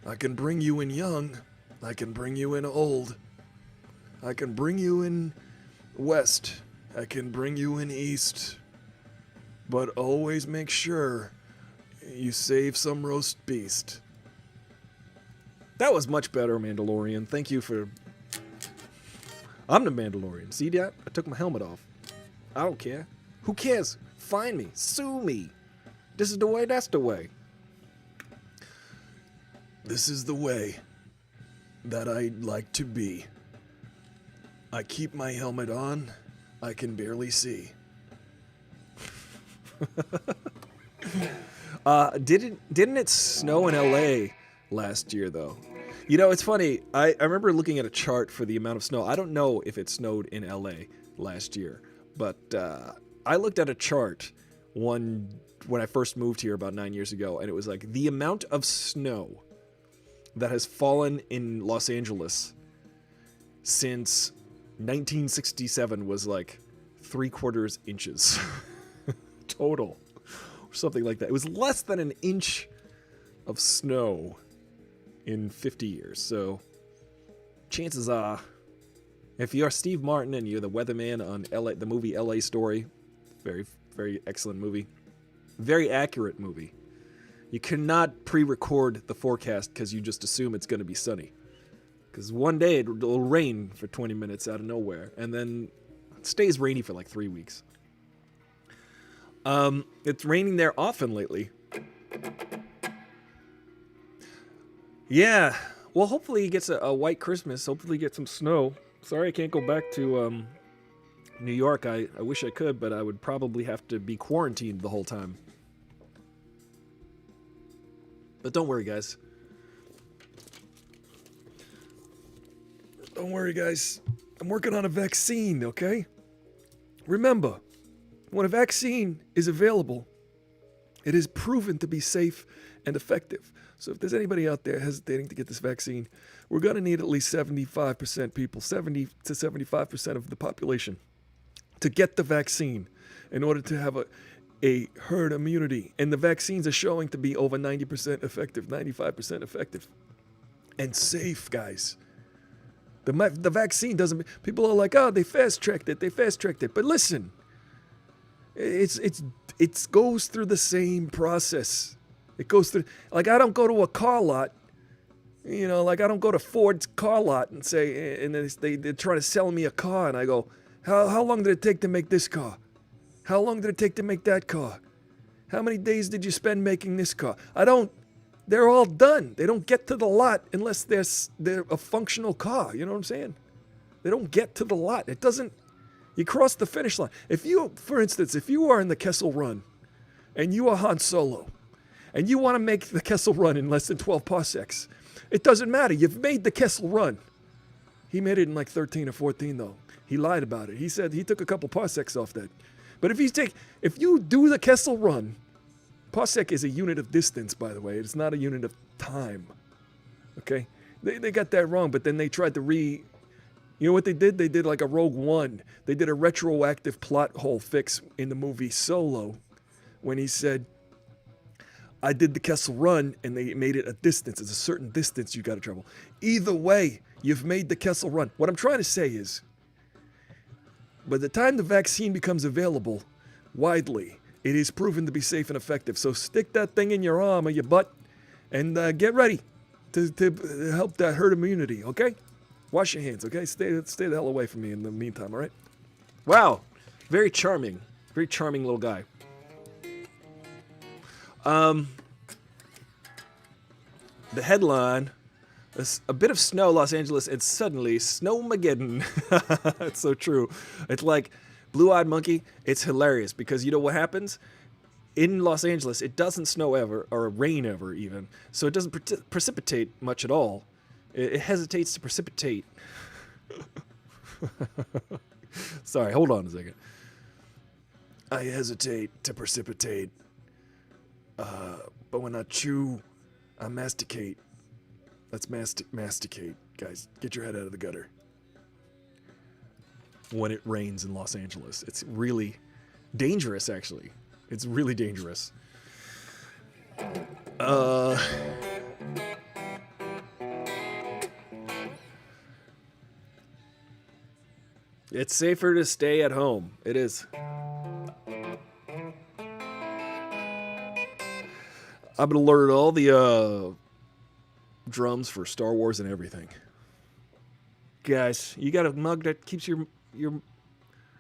I can bring you in young. I can bring you in old. I can bring you in west. I can bring you in east. But always make sure you save some roast beast. That was much better, Mandalorian. Thank you for... I'm the Mandalorian. See that? I took my helmet off. I don't care. Who cares? Find me. Sue me. This is the way, that's the way. This is the way that I like to be. I keep my helmet on. I can barely see. Didn't it snow in LA last year though? You know, it's funny. I remember looking at a chart for the amount of snow. I don't know if it snowed in LA last year, but I looked at a chart when I first moved here about 9 years ago, and it was like the amount of snow that has fallen in Los Angeles since 1967 was like 3/4 inches total, or something like that. It was less than an inch of snow in 50 years. So chances are, if you're Steve Martin and you're the weatherman on the movie LA Story, very, very excellent movie, very accurate movie. You cannot pre-record the forecast because you just assume it's going to be sunny. Because one day it'll rain for 20 minutes out of nowhere, and then it stays rainy for like 3 weeks. It's raining there often lately. Yeah, well, hopefully he gets a white Christmas. Hopefully he gets some snow. Sorry I can't go back to New York. I wish I could, but I would probably have to be quarantined the whole time. But don't worry, guys. Don't worry, guys. I'm working on a vaccine, okay? Remember, when a vaccine is available, it is proven to be safe and effective. So if there's anybody out there hesitating to get this vaccine, we're going to need at least 75% people, 70 to 75% of the population to get the vaccine in order to have a herd immunity. And the vaccines are showing to be over 90% effective, 95% effective, and safe, guys. The vaccine doesn't... People are like, oh, they fast-tracked it. But listen, it goes through the same process. It goes through... Like, I don't go to a car lot, you know, like I don't go to Ford's car lot and say... And they're trying to sell me a car, and I go, how long did it take to make this car? How long did it take to make that car? How many days did you spend making this car? They're all done. They don't get to the lot unless they're a functional car. You know what I'm saying? They don't get to the lot. It doesn't... You cross the finish line. If you, for instance, if you are in the Kessel Run and you are Han Solo and you want to make the Kessel Run in less than 12 parsecs, it doesn't matter. You've made the Kessel Run. He made it in like 13 or 14, though. He lied about it. He said he took a couple parsecs off that. But if you do the Kessel Run, parsec is a unit of distance, by the way. It's not a unit of time. Okay? They got that wrong, but then they tried to You know what they did? They did like a Rogue One. They did a retroactive plot hole fix in the movie Solo when he said, I did the Kessel Run, and they made it a distance. It's a certain distance you got to travel. Either way, you've made the Kessel Run. What I'm trying to say is, by the time the vaccine becomes available widely, it is proven to be safe and effective. So stick that thing in your arm or your butt and get ready to help that herd immunity, okay? Wash your hands, okay? Stay the hell away from me in the meantime, all right? Wow. Very charming. Very charming little guy. The headline... A bit of snow, Los Angeles, and suddenly Snowmageddon. It's so true. It's like Blue-Eyed Monkey. It's hilarious because you know what happens? in Los Angeles, it doesn't snow ever, or rain ever even, so it doesn't precipitate much at all. It hesitates to precipitate. Sorry, hold on a second. I hesitate to precipitate, but when I chew, I masticate. Let's masticate. Guys, get your head out of the gutter. When it rains in Los Angeles, it's really dangerous, actually. It's really dangerous. It's safer to stay at home. It is. I'm gonna learn all the drums for Star Wars and everything. Guys, you got a mug that keeps your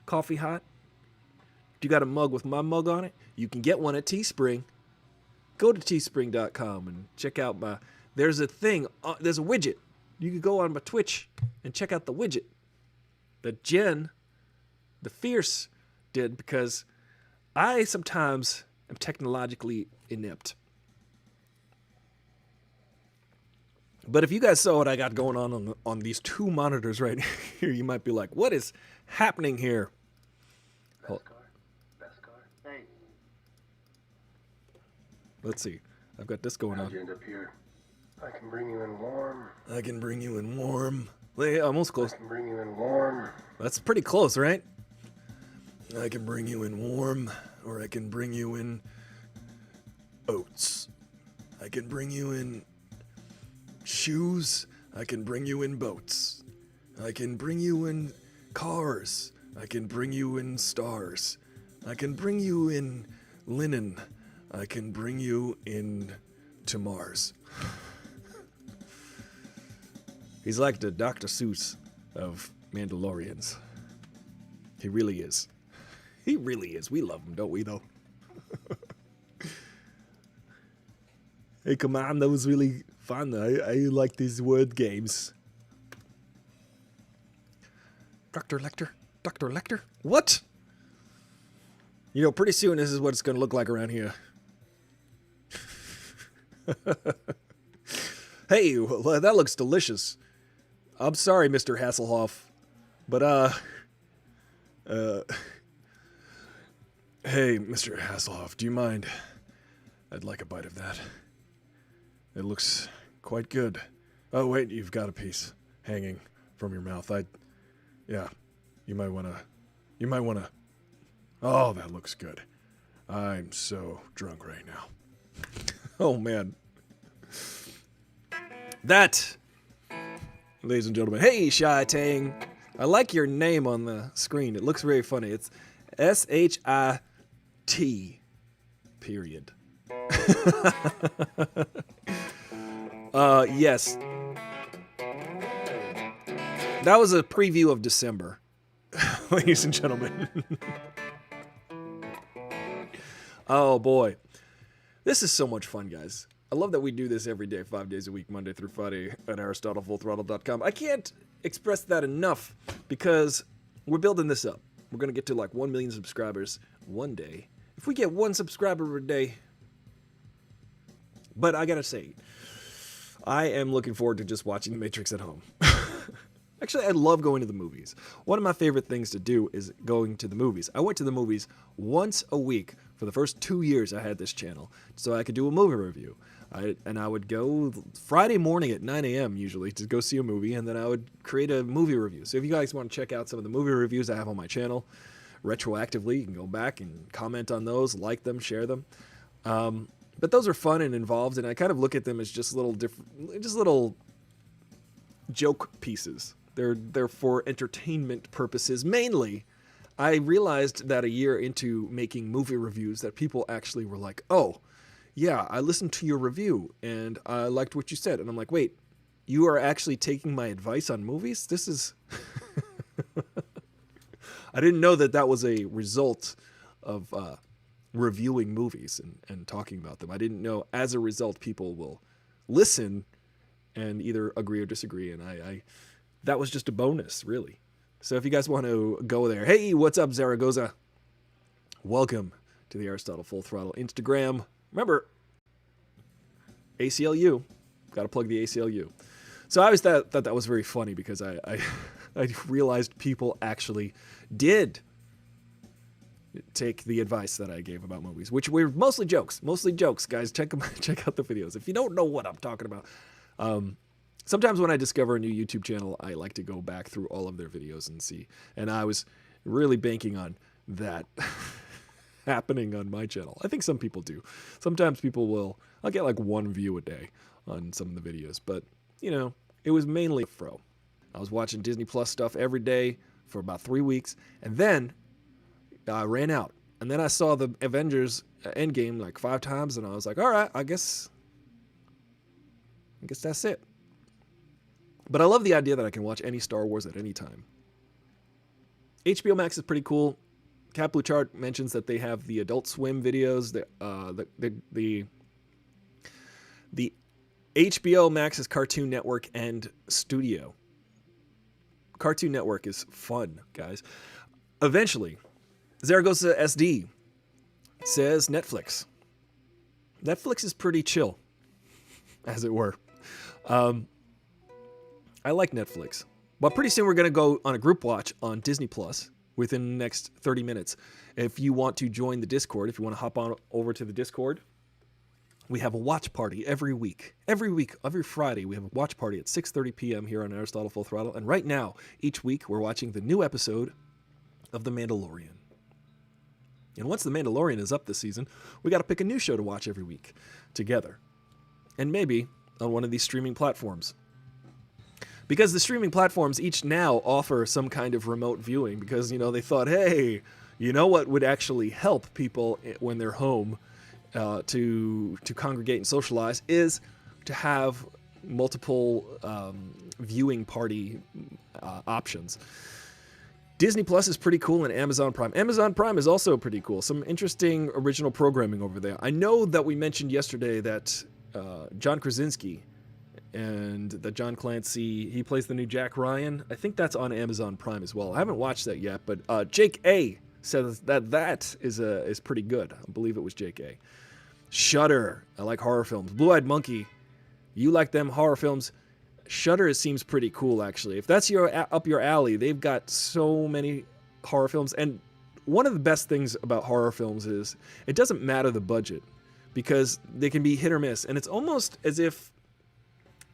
coffee hot? You got a mug with my mug on it? You can get one at Teespring. Go to teespring.com and check out my... There's a thing, there's a widget. You can go on my Twitch and check out the widget that Jen, the Fierce, did, because I sometimes am technologically inept. But if you guys saw what I got going on these two monitors right here, you might be like, what is happening here? Best car. Hey. Let's see. I've got this going on. How'd you end up here? I can bring you in warm. I can bring you in warm. Wait, almost close. I can bring you in warm. That's pretty close, right? I can bring you in warm, or I can bring you in oats. I can bring you in shoes. I can bring you in boats. I can bring you in cars. I can bring you in stars. I can bring you in linen. I can bring you in to Mars. He's like the Dr. Seuss of Mandalorians. He really is. He really is. We love him, don't we, though? Hey, come on. That was really fun. I like these word games. Dr. Lecter? Dr. Lecter? What? You know, pretty soon this is what it's going to look like around here. Hey, well, that looks delicious. I'm sorry, Mr. Hasselhoff, but, hey, Mr. Hasselhoff, do you mind? I'd like a bite of that. It looks quite good. Oh, wait, you've got a piece hanging from your mouth. Yeah, you might want to, oh, that looks good. I'm so drunk right now. Oh, man. That, ladies and gentlemen, hey, Shy Tang. I like your name on the screen. It looks very funny. It's SHIT, period. Yes. That was a preview of December, ladies and gentlemen. Oh, boy. This is so much fun, guys. I love that we do this every day, 5 days a week, Monday through Friday at AristotleFullThrottle.com. I can't express that enough because we're building this up. We're going to get to like 1 million subscribers one day. If we get one subscriber a day. But I got to say, I am looking forward to just watching The Matrix at home. Actually, I love going to the movies. One of my favorite things to do is going to the movies. I went to the movies once a week for the first 2 years I had this channel, so I could do a movie review. I would go Friday morning at 9 a.m. usually to go see a movie, and then I would create a movie review. So if you guys want to check out some of the movie reviews I have on my channel retroactively, you can go back and comment on those, like them, share them. But those are fun and involved, and I kind of look at them as just little joke pieces. They're for entertainment purposes mainly. I realized that a year into making movie reviews that people actually were like, oh, yeah, I listened to your review and I liked what you said. And I'm like, wait, you are actually taking my advice on movies? This is... I didn't know that was a result of reviewing movies and talking about them. I didn't know as a result people will listen and either agree or disagree. And I that was just a bonus, really. So if you guys want to go there, hey, what's up, Zaragoza? Welcome to the Aristotle Full Throttle Instagram. Remember, ACLU. Got to plug the ACLU. So I always thought that was very funny because I realized people actually did take the advice that I gave about movies, which were mostly jokes. Mostly jokes, guys. Check out the videos. If you don't know what I'm talking about. Sometimes when I discover a new YouTube channel, I like to go back through all of their videos and see. And I was really banking on that happening on my channel. I think some people do. Sometimes I'll get like 1 view a day on some of the videos. But, it was mainly fro. I was watching Disney Plus stuff every day for about 3 weeks. And then I ran out. And then I saw the Avengers Endgame like 5 times. And I was like, all right, I guess that's it. But I love the idea that I can watch any Star Wars at any time. HBO Max is pretty cool. Cat Blue Chart mentions that they have the Adult Swim videos. The HBO Max's Cartoon Network and Studio. Cartoon Network is fun, guys. Eventually, Zaragoza SD says Netflix. Netflix is pretty chill, as it were. I like Netflix. But pretty soon we're going to go on a group watch on Disney Plus within the next 30 minutes. If you want to join the Discord, if you want to hop on over to the Discord, we have a watch party every week. Every Friday, we have a watch party at 6:30 p.m. here on Aristotle Full Throttle. And right now, each week, we're watching the new episode of The Mandalorian. And once The Mandalorian is up this season, we got to pick a new show to watch every week together. And maybe on one of these streaming platforms. Because the streaming platforms each now offer some kind of remote viewing because, they thought, hey, what would actually help people when they're home to congregate and socialize is to have multiple viewing party options. Disney Plus is pretty cool, and Amazon Prime. Amazon Prime is also pretty cool. Some interesting original programming over there. I know that we mentioned yesterday that John Krasinski and that John Clancy, he plays the new Jack Ryan. I think that's on Amazon Prime as well. I haven't watched that yet, but Jake A says that is pretty good. I believe it was Jake A. Shudder. I like horror films. Blue-Eyed Monkey. You like them horror films. Shudder seems pretty cool, actually. If that's up your alley, they've got so many horror films. And one of the best things about horror films is it doesn't matter the budget because they can be hit or miss. And it's almost as if...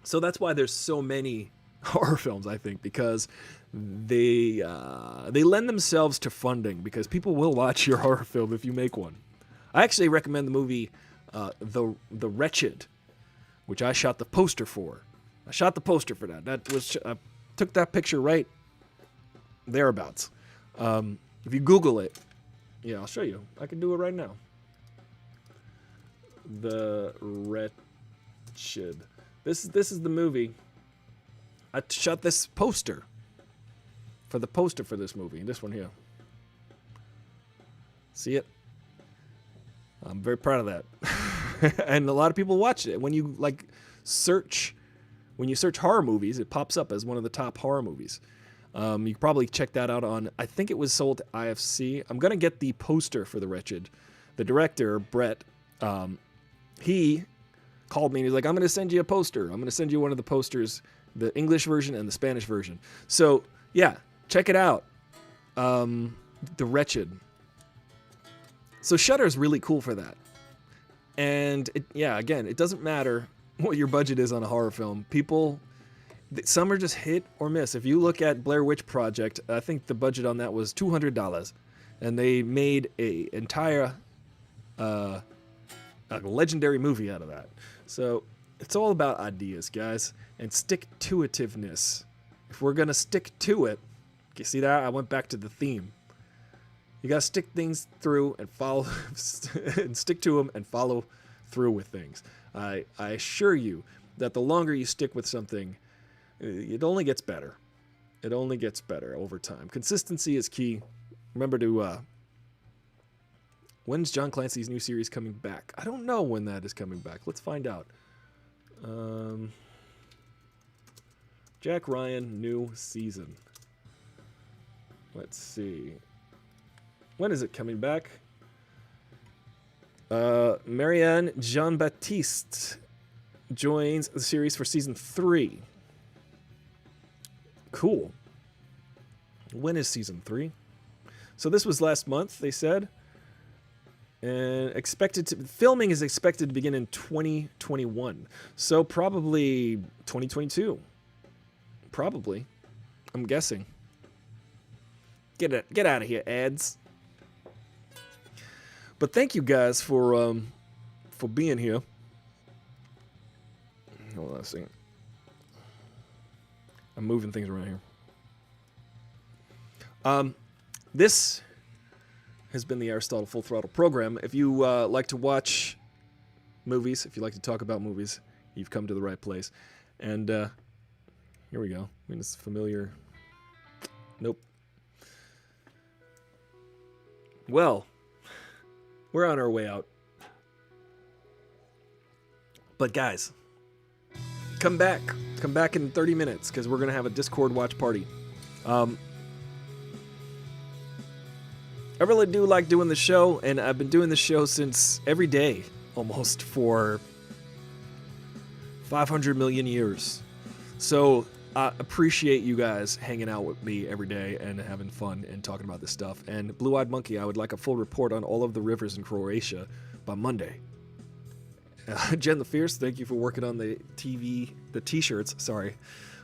So that's why there's so many horror films, I think, because they lend themselves to funding because people will watch your horror film if you make one. I actually recommend the movie The Wretched, which I shot the poster for. I shot the poster for that. I took that picture right thereabouts. If you Google it, yeah, I'll show you. I can do it right now. The Wretched. This is the movie. I shot this poster for this movie. This one here. See it? I'm very proud of that. And a lot of people watch it. When you search horror movies, it pops up as one of the top horror movies. You can probably check that out on, I think it was sold to IFC. I'm going to get the poster for The Wretched. The director, Brett, he called me and he's like, I'm going to send you a poster. I'm going to send you one of the posters, the English version and the Spanish version. So, yeah, check it out. The Wretched. So Shudder is really cool for that. And, again, it doesn't matter what your budget is on a horror film. Some are just hit or miss. If you look at Blair Witch Project, I think the budget on that was $200. And they made an entire a legendary movie out of that. So it's all about ideas, guys, and stick-to-itiveness. If we're going to stick to it, you see that? I went back to the theme. You got to stick things through and follow, and stick to them and follow through with things. I assure you that the longer you stick with something, it only gets better. It only gets better over time. Consistency is key. Remember to... when's John Clancy's new series coming back? I don't know when that is coming back. Let's find out. Jack Ryan, new season. Let's see. When is it coming back? Marianne Jean-Baptiste joins the series for season 3. Cool. When is season 3? So this was last month, they said. And filming is expected to begin in 2021. So probably 2022. Probably. I'm guessing. Get out of here, ads. But thank you guys for being here. Hold on a second. I'm moving things around here. This has been the Aristotle Full Throttle program. If you like to watch movies, if you like to talk about movies, you've come to the right place. And here we go. I mean, it's familiar. Nope. Well, we're on our way out. But guys, come back. Come back in 30 minutes because we're going to have a Discord watch party. I really do like doing the show, and I've been doing the show since every day, almost, for 500 million years. So I appreciate you guys hanging out with me every day and having fun and talking about this stuff. And Blue-Eyed Monkey, I would like a full report on all of the rivers in Croatia by Monday. Jen the Fierce, thank you for working on the t-shirts. Sorry.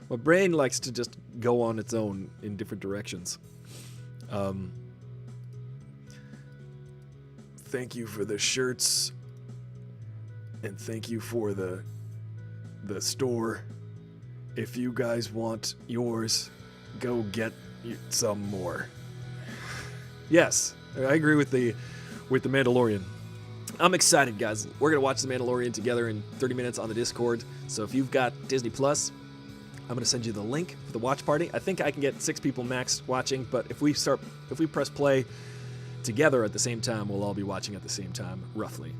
My brain likes to just go on its own in different directions. Thank you for the shirts. And thank you for the store. If you guys want yours, go get some more. Yes, I agree with the Mandalorian. I'm excited, guys. We're going to watch The Mandalorian together in 30 minutes on the Discord. So if you've got Disney Plus, I'm going to send you the link for the watch party. I think I can get 6 people max watching, but if we press play together at the same time, we'll all be watching at the same time, roughly.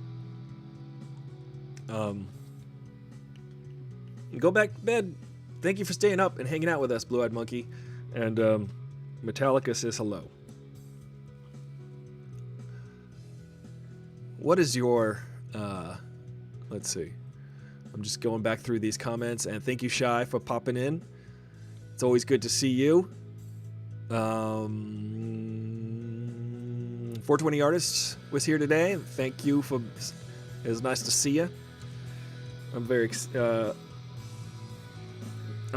Go back to bed. Thank you for staying up and hanging out with us, Blue-Eyed Monkey. And Metallica says hello. What is your, let's see. I'm just going back through these comments, and thank you, Shy, for popping in. It's always good to see you. 420 Artists was here today. Thank you for, it was nice to see you. I'm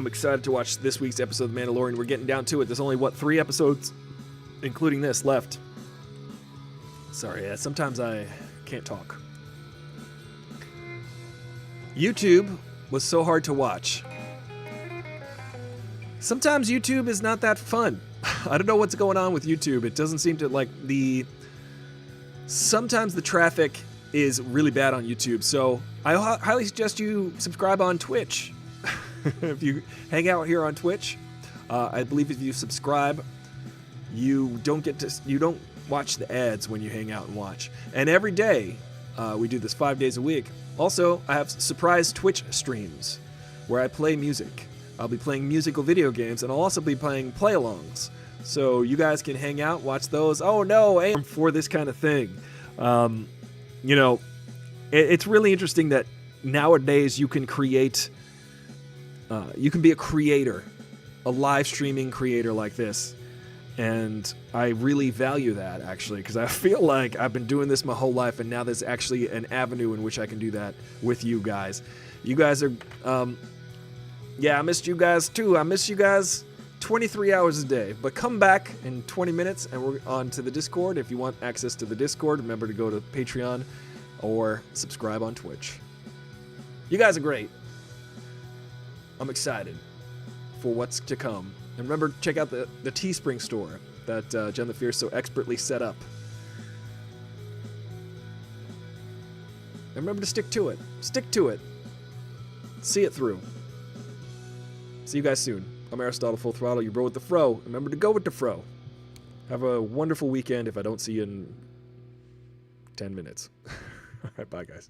excited to watch this week's episode of The Mandalorian. We're getting down to it. There's only, 3 episodes, including this, left. Sorry, sometimes I can't talk. YouTube was so hard to watch. Sometimes YouTube is not that fun. I don't know what's going on with YouTube. It doesn't seem to, sometimes the traffic is really bad on YouTube. So I highly suggest you subscribe on Twitch. If you hang out here on Twitch, I believe if you subscribe, you don't watch the ads when you hang out and watch. And every day, we do this 5 days a week. Also, I have surprise Twitch streams where I play music. I'll be playing musical video games, and I'll also be playing play-alongs. So you guys can hang out, watch those. Oh no, aim for this kind of thing. It's really interesting that nowadays you can create, you can be a creator, a live streaming creator like this. And I really value that, actually, because I feel like I've been doing this my whole life, and now there's actually an avenue in which I can do that with you guys. You guys are, I missed you guys too. I miss you guys 23 hours a day. But come back in 20 minutes, and we're on to the Discord. If you want access to the Discord, remember to go to Patreon or subscribe on Twitch. You guys are great. I'm excited for what's to come. And remember, check out the Teespring store that Jen the Fierce so expertly set up. And remember to stick to it. Stick to it. See it through. See you guys soon. I'm Aristotle Full Throttle. You bro with the fro. Remember to go with the fro. Have a wonderful weekend if I don't see you in 10 minutes. All right, bye, guys.